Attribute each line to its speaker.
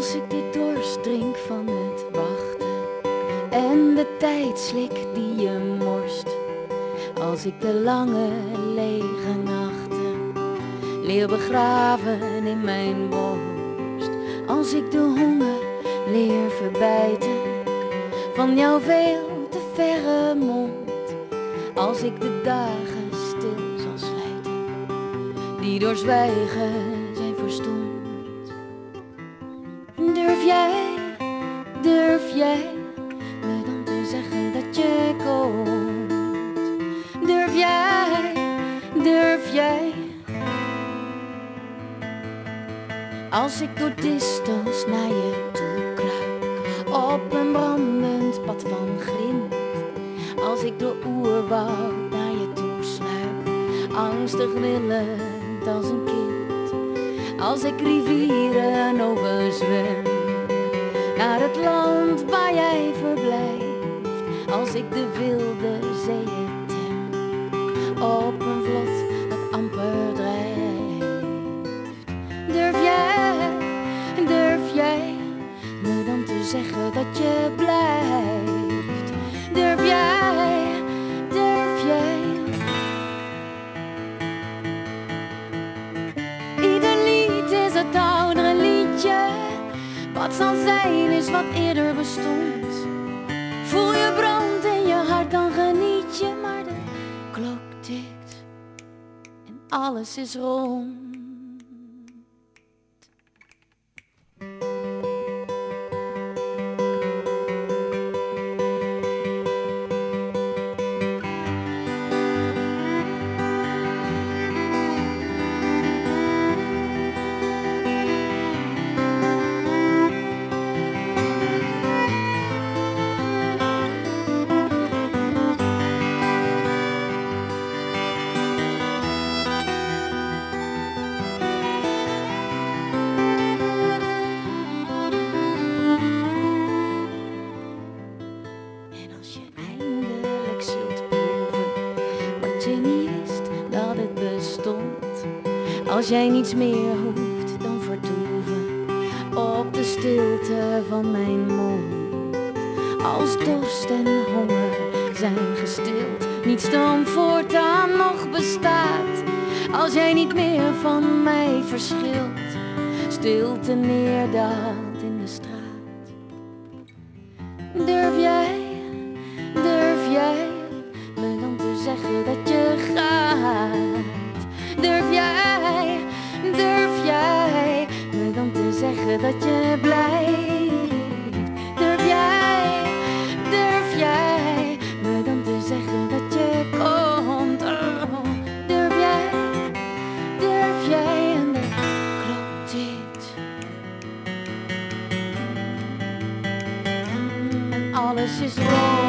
Speaker 1: Als ik die dorst drink van het wachten en de tijd slik die je morst. Als ik de lange lege nachten leer begraven in mijn borst. Als ik de honger leer verbijten van jouw veel te verre mond. Als ik de dagen stil zal slijten die door zwijgen zijn verstomd. Durf jij me dan te zeggen dat je komt? Durf jij? Als ik door distels naar je toe kruip, op een brandend pad van grind. Als ik door oerwoud naar je toe sluip, angstig willend als een kind. Als ik rivieren overzwem naar het land waar jij verblijft. Als ik de wilde zeeën tem op een vlot dat amper drijft. Durf jij me dan te zeggen dat je blijft? Durf jij? Ieder lied is het oudere liedje. Wat zal zijn is wat eerder bestond. Voel je brand in je hart, dan geniet je. Maar de klok tikt en alles is rond. Als jij niets meer hoeft dan vertoeven op de stilte van mijn mond. Als dorst en honger zijn gestild, niets dan voortaan nog bestaat. Als jij niet meer van mij verschilt, stilte neerdaalt in de straat. Durf jij me dan te zeggen dat je gaat? Durf jij me dan te zeggen dat je blijft? Durf jij me dan te zeggen dat je komt? Oh, durf jij en de klok tikt en alles is rond.